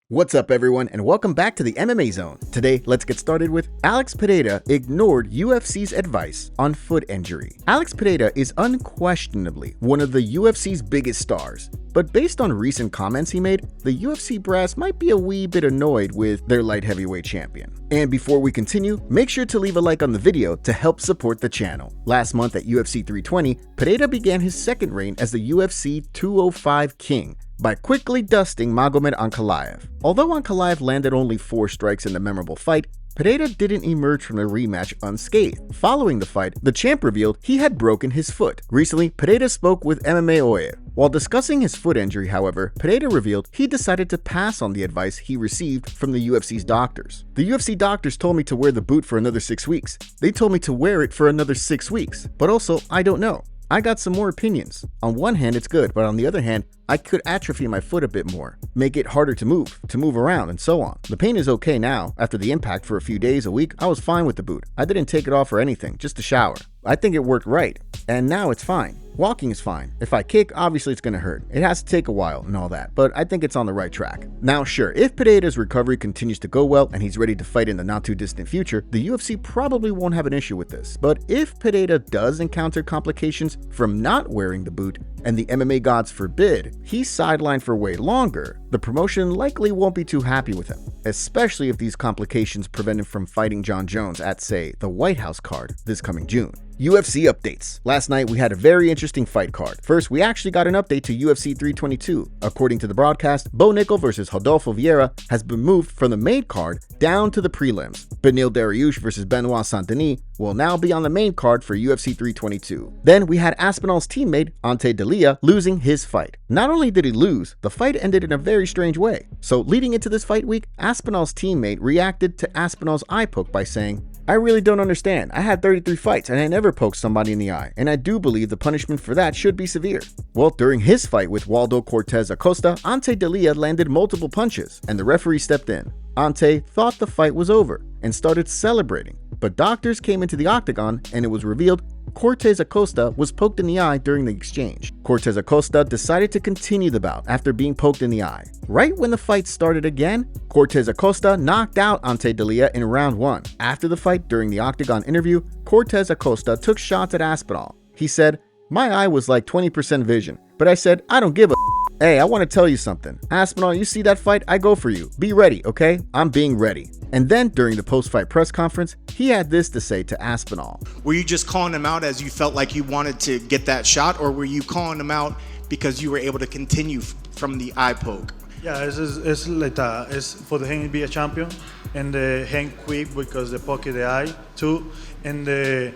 What's up everyone and welcome back to the MMA Zone. Today, let's get started with Alex Pereira ignored UFC's advice on foot injury. Alex Pereira is unquestionably one of the UFC's biggest stars, but based on recent comments he made, the UFC brass might be a wee bit annoyed with their light heavyweight champion. And before we continue, make sure to leave a like on the video to help support the channel. Last month at UFC 320, Pereira began his second reign as the UFC 205 King by quickly dusting Magomed Ankalaev. Although Ankalaev landed only 4 strikes in the memorable fight, Pereira didn't emerge from the rematch unscathed. Following the fight, the champ revealed he had broken his foot. Recently, Pereira spoke with MMA Oye. While discussing his foot injury, however, Pereira revealed he decided to pass on the advice he received from the UFC's doctors. The UFC doctors told me to wear the boot for another 6 weeks. They told me to wear it for another 6 weeks. But also, I don't know. I got some more opinions. On one hand, it's good, but on the other hand, I could atrophy my foot a bit more, make it harder to move around, and so on. The pain is okay now. After the impact for a few days, a week, I was fine with the boot. I didn't take it off or anything, just a shower. I think it worked right, and now it's fine. Walking is fine. If I kick, obviously it's gonna hurt. It has to take a while and all that, but I think it's on the right track. Now sure, if Pereira's recovery continues to go well and he's ready to fight in the not too distant future, the UFC probably won't have an issue with this. But if Pereira does encounter complications from not wearing the boot, and the MMA gods forbid, he's sidelined for way longer, the promotion likely won't be too happy with him, especially if these complications prevent him from fighting Jon Jones at, say, the White House card this coming June. UFC updates. Last night we had a very interesting fight card. First, we actually got an update to UFC 322. According to the broadcast, Bo Nickal vs Rodolfo Vieira has been moved from the main card down to the prelims. Beneil Dariush vs Benoit Saint-Denis will now be on the main card for UFC 322. Then we had Aspinall's teammate, Ante Delija, losing his fight. Not only did he lose, the fight ended in a very strange way. So leading into this fight week, Aspinall's teammate reacted to Aspinall's eye poke by saying, "I really don't understand. I had 33 fights and I never poked somebody in the eye, and I do believe the punishment for that should be severe." Well, during his fight with Waldo Cortes-Acosta, Ante Delija landed multiple punches, and the referee stepped in. Ante thought the fight was over and started celebrating, but doctors came into the octagon and it was revealed Cortes-Acosta was poked in the eye during the exchange. Cortes-Acosta decided to continue the bout after being poked in the eye. Right when the fight started again, Cortes-Acosta knocked out Ante Delija in round 1. After the fight, during the octagon interview, Cortes-Acosta took shots at Aspinall. He said, "My eye was like 20% vision, but I said, I don't give a Hey, I want to tell you something. Aspinall, you see that fight? I go for you. Be ready, okay? I'm being ready." And then during the post-fight press conference, he had this to say to Aspinall. Were you just calling him out as you felt like you wanted to get that shot, or were you calling him out because you were able to continue from the eye poke? Yeah, it's like that. It's for the hand to be a champion, and the hand quick because the poke the eye too, and the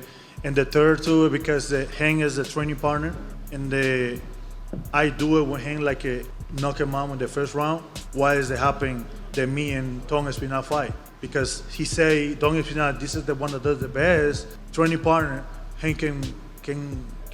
third too because the hand is the training partner, and I do it with him like a knock him out in the first round. Why is it happening that me and Tom Espinal fight? Because he say Tom Espinal, this is the one that does the best training partner. He can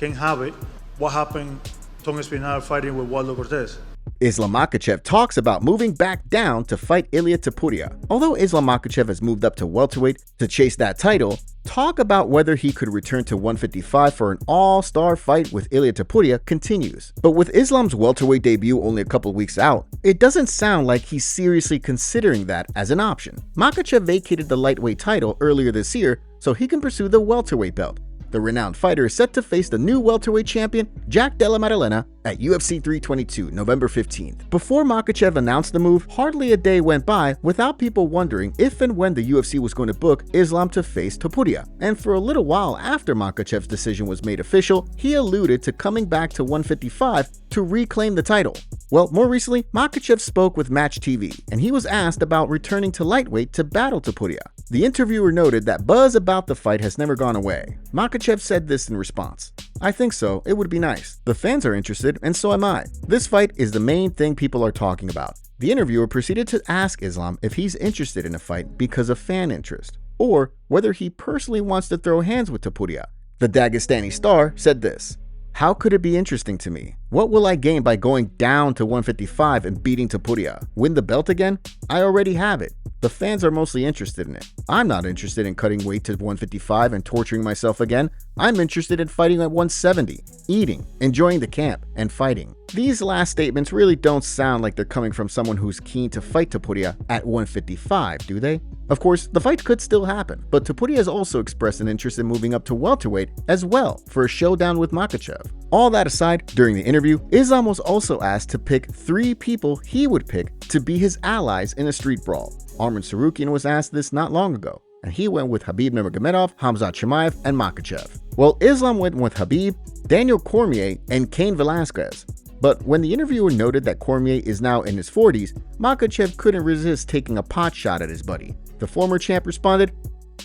have it. What happened? Tom Espinal fighting with Waldo Cortes. Islam Makhachev talks about moving back down to fight Ilia Topuria. Although Islam Makhachev has moved up to welterweight to chase that title, talk about whether he could return to 155 for an all-star fight with Ilia Topuria continues. But with Islam's welterweight debut only a couple weeks out, it doesn't sound like he's seriously considering that as an option. Makhachev vacated the lightweight title earlier this year so he can pursue the welterweight belt. The renowned fighter is set to face the new welterweight champion, Jack Della Maddalena, at UFC 322, November 15th. Before Makhachev announced the move, hardly a day went by without people wondering if and when the UFC was going to book Islam to face Topuria. And for a little while after Makhachev's decision was made official, he alluded to coming back to 155 to reclaim the title. Well, more recently, Makhachev spoke with Match TV, and he was asked about returning to lightweight to battle Topuria. The interviewer noted that buzz about the fight has never gone away. Makhachev said this in response, "I think so, it would be nice. The fans are interested, and so am I. This fight is the main thing people are talking about." The interviewer proceeded to ask Islam if he's interested in a fight because of fan interest, or whether he personally wants to throw hands with Topuria. The Dagestani star said this, How could it be interesting to me? What will I gain by going down to 155 and beating Topuria? Win the belt again? I already have it. the fans are mostly interested in it. I'm not interested in cutting weight to 155 and torturing myself again. I'm interested in fighting at 170, eating, enjoying the camp, and fighting. These last statements really don't sound like they're coming from someone who's keen to fight Topuria at 155, do they? Of course, the fight could still happen, but Topuria has also expressed an interest in moving up to welterweight as well for a showdown with Makhachev. All that aside, during the interview, Islam was also asked to pick 3 people he would pick to be his allies in a street brawl. Arman Tsarukyan was asked this not long ago, and he went with Khabib Nurmagomedov, Khamzat Chimaev, and Makhachev. Well, Islam went with Khabib, Daniel Cormier, and Cain Velasquez. But when the interviewer noted that Cormier is now in his 40s, Makhachev couldn't resist taking a pot shot at his buddy. The former champ responded,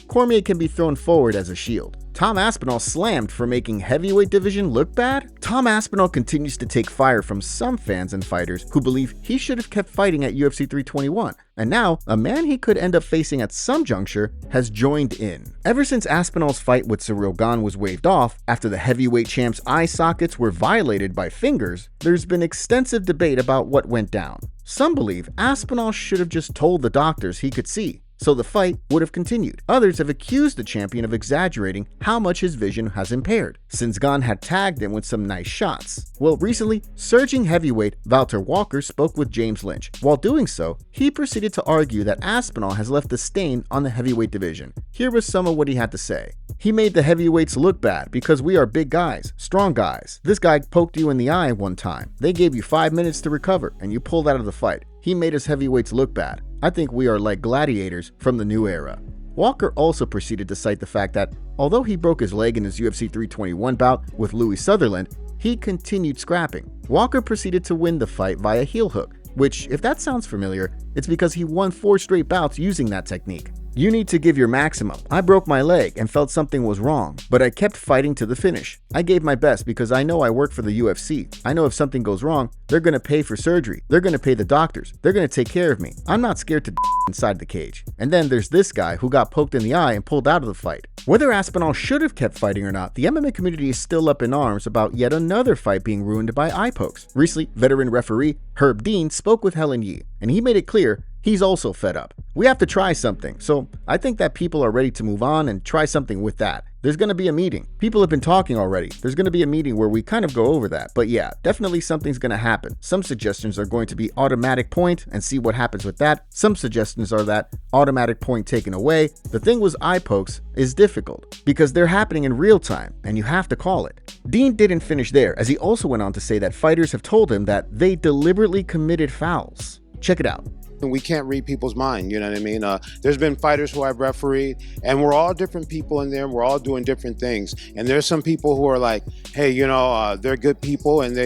"Cormier can be thrown forward as a shield." Tom Aspinall slammed for making heavyweight division look bad? Tom Aspinall continues to take fire from some fans and fighters who believe he should have kept fighting at UFC 321, and now a man he could end up facing at some juncture has joined in. Ever since Aspinall's fight with Ciryl Gane was waved off after the heavyweight champ's eye sockets were violated by fingers, there's been extensive debate about what went down. Some believe Aspinall should have just told the doctors he could see, so the fight would have continued. Others have accused the champion of exaggerating how much his vision has impaired, since Gane had tagged him with some nice shots. Well, recently, surging heavyweight Valter Walker spoke with James Lynch. While doing so, he proceeded to argue that Aspinall has left a stain on the heavyweight division. Here was some of what he had to say. "He made the heavyweights look bad because we are big guys, strong guys. This guy poked you in the eye one time. They gave you 5 minutes to recover, and you pulled out of the fight. He made us heavyweights look bad. I think we are like gladiators from the new era." Walker also proceeded to cite the fact that, although he broke his leg in his UFC 321 bout with Louis Sutherland, he continued scrapping. Walker proceeded to win the fight via heel hook, which, if that sounds familiar, it's because he won 4 straight bouts using that technique. "You need to give your maximum. I broke my leg and felt something was wrong, but I kept fighting to the finish. I gave my best because I know I work for the UFC. I know if something goes wrong, they're going to pay for surgery. They're going to pay the doctors. They're going to take care of me. I'm not scared to inside the cage." And then there's this guy who got poked in the eye and pulled out of the fight. Whether Aspinall should have kept fighting or not, the MMA community is still up in arms about yet another fight being ruined by eye pokes. Recently, veteran referee Herb Dean spoke with Helen Yee, and he made it clear he's also fed up. "We have to try something, so I think that people are ready to move on and try something with that. There's going to be a meeting. People have been talking already. There's going to be a meeting where we kind of go over that. But yeah, definitely something's going to happen. Some suggestions are going to be automatic point and see what happens with that. Some suggestions are that automatic point taken away. The thing with eye pokes is difficult because they're happening in real time and you have to call it." Dean didn't finish there, as he also went on to say that fighters have told him that they deliberately committed fouls. Check it out. We can't read people's mind, you know what I mean? There's been fighters who I've refereed, and we're all different people in there. We're all doing different things. And there's some people who are like, hey, you know, they're good people, and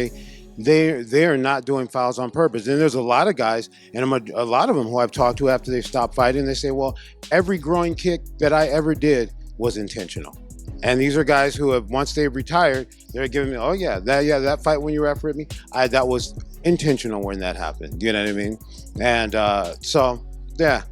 they're not doing fouls on purpose. And there's a lot of guys, and a lot of them who I've talked to after they stopped fighting, they say, well, every groin kick that I ever did was intentional. And these are guys who have, once they've retired, they're giving me, oh yeah, that fight when you refereed me, that was intentional when that happened. You know what I mean? And so, yeah.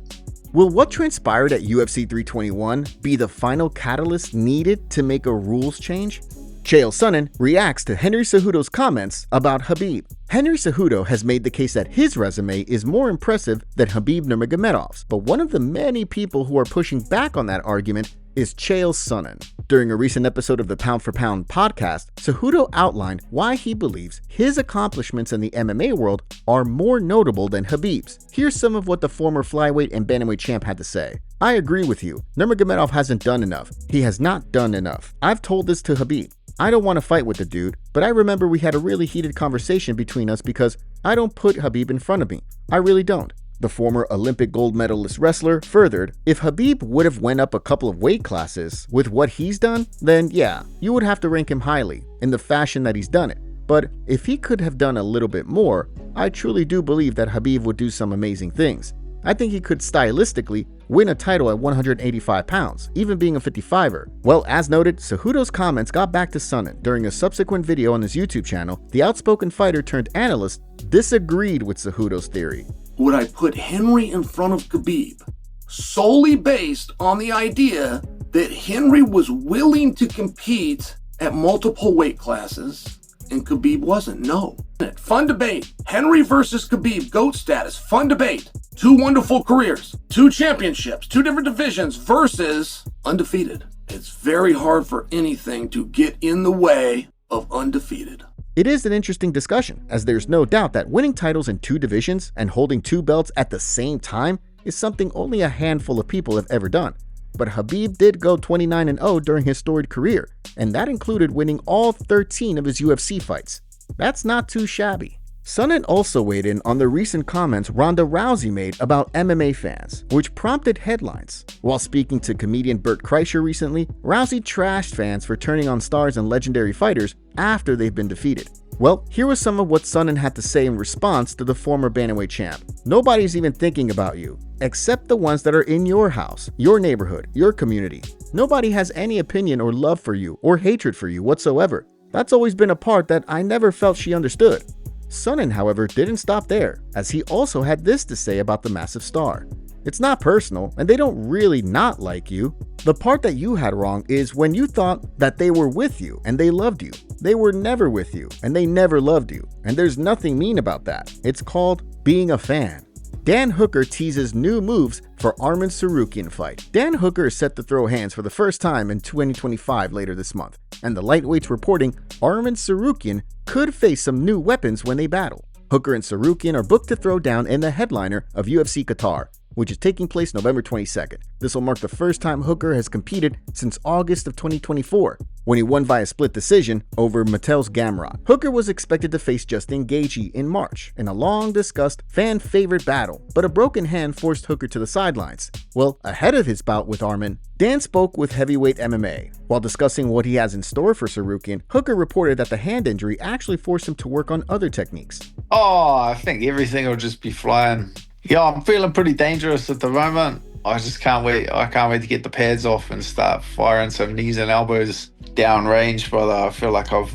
Will what transpired at UFC 321 be the final catalyst needed to make a rules change? Chael Sonnen reacts to Henry Cejudo's comments about Khabib. Henry Cejudo has made the case that his resume is more impressive than Khabib Nurmagomedov's, but one of the many people who are pushing back on that argument is Chael Sonnen. During a recent episode of the Pound for Pound podcast, Cejudo outlined why he believes his accomplishments in the MMA world are more notable than Khabib's. Here's some of what the former flyweight and bantamweight champ had to say. "I agree with you. Nurmagomedov hasn't done enough. He has not done enough. I've told this to Khabib. I don't want to fight with the dude, but I remember we had a really heated conversation between us because I don't put Khabib in front of me. I really don't." The former Olympic gold medalist wrestler furthered, if Khabib would have went up a couple of weight classes with what he's done, then yeah, you would have to rank him highly in the fashion that he's done it. But if he could have done a little bit more, I truly do believe that Khabib would do some amazing things. I think he could stylistically win a title at 185 pounds, even being a 55er. Well, as noted, Cejudo's comments got back to Sonnen. During a subsequent video on his YouTube channel, the outspoken fighter turned analyst disagreed with Cejudo's theory. "Would I put Henry in front of Khabib solely based on the idea that Henry was willing to compete at multiple weight classes and Khabib wasn't? No. Fun debate. Henry versus Khabib, GOAT status, fun debate. 2 wonderful careers, 2 championships, 2 different divisions versus undefeated. It's very hard for anything to get in the way of undefeated. It is an interesting discussion, as there's no doubt that winning titles in 2 divisions and holding 2 belts at the same time is something only a handful of people have ever done. But Khabib did go 29-0 during his storied career, and that included winning all 13 of his UFC fights. That's not too shabby. Sonnen also weighed in on the recent comments Ronda Rousey made about MMA fans, which prompted headlines. While speaking to comedian Bert Kreischer recently, Rousey trashed fans for turning on stars and legendary fighters after they've been defeated. Well, here was some of what Sonnen had to say in response to the former bantamweight champ. Nobody's even thinking about you, except the ones that are in your house, your neighborhood, your community. Nobody has any opinion or love for you or hatred for you whatsoever. That's always been a part that I never felt she understood. Sonnen, however, didn't stop there, as he also had this to say about the massive star. It's not personal, and they don't really not like you. The part that you had wrong is when you thought that they were with you and they loved you. They were never with you, and they never loved you. And there's nothing mean about that. It's called being a fan. Dan Hooker teases new moves for Arman Tsarukyan fight. Dan Hooker is set to throw hands for the first time in 2025 later this month, and the lightweights reporting Arman Tsarukyan could face some new weapons when they battle. Hooker and Tsarukyan are booked to throw down in the headliner of UFC Qatar, which is taking place November 22nd. This will mark the first time Hooker has competed since August of 2024, when he won via split decision over Mattel's Gamrot. Hooker was expected to face Justin Gaethje in March in a long-discussed fan-favorite battle, but a broken hand forced Hooker to the sidelines. Well, ahead of his bout with Arman, Dan spoke with Heavyweight MMA. While discussing what he has in store for Tsarukyan, Hooker reported that the hand injury actually forced him to work on other techniques. Oh, I think everything will just be flying. Yeah, I'm feeling pretty dangerous at the moment. I just can't wait. I can't wait to get the pads off and start firing some knees and elbows down range, brother. I feel like I've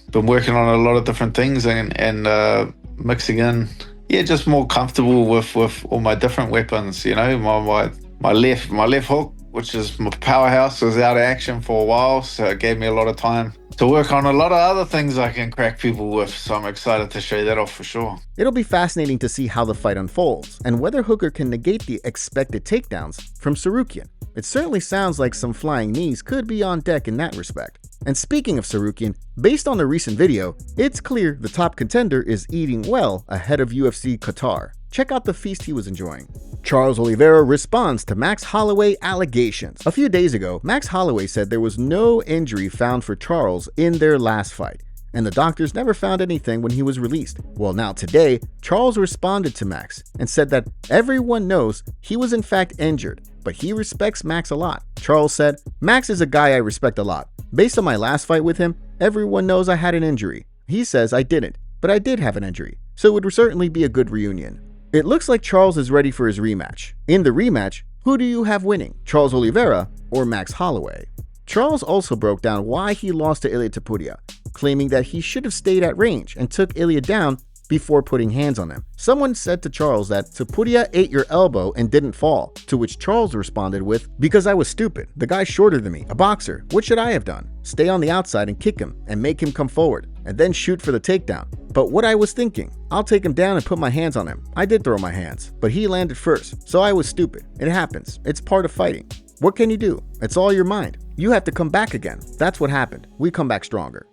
been working on a lot of different things and mixing in. Yeah, just more comfortable with all my different weapons. You know, my left hook, which is my powerhouse, was out of action for a while, so it gave me a lot of time to work on a lot of other things I can crack people with, so I'm excited to show that off for sure. It'll be fascinating to see how the fight unfolds, and whether Hooker can negate the expected takedowns from Tsarukyan. It certainly sounds like some flying knees could be on deck in that respect. And speaking of Tsarukyan, based on the recent video, it's clear the top contender is eating well ahead of UFC Qatar. Check out the feast he was enjoying. Charles Oliveira responds to Max Holloway allegations. A few days ago, Max Holloway said there was no injury found for Charles in their last fight, and the doctors never found anything when he was released. Well, now today, Charles responded to Max and said that everyone knows he was in fact injured, but he respects Max a lot. Charles said, "Max is a guy I respect a lot. Based on my last fight with him, everyone knows I had an injury. He says I didn't, but I did have an injury, so it would certainly be a good reunion." It looks like Charles is ready for his rematch. In the rematch, who do you have winning, Charles Oliveira or Max Holloway? Charles also broke down why he lost to Ilia Topuria, claiming that he should have stayed at range and took Ilia down before putting hands on him. Someone said to Charles that Topuria ate your elbow and didn't fall, to which Charles responded with, "Because I was stupid. The guy's shorter than me, a boxer. What should I have done? Stay on the outside and kick him and make him come forward, and then shoot for the takedown. But what I was thinking, I'll take him down and put my hands on him. I did throw my hands, but he landed first, so I was stupid. It happens. It's part of fighting. What can you do? It's all your mind. You have to come back again. That's what happened. We come back stronger."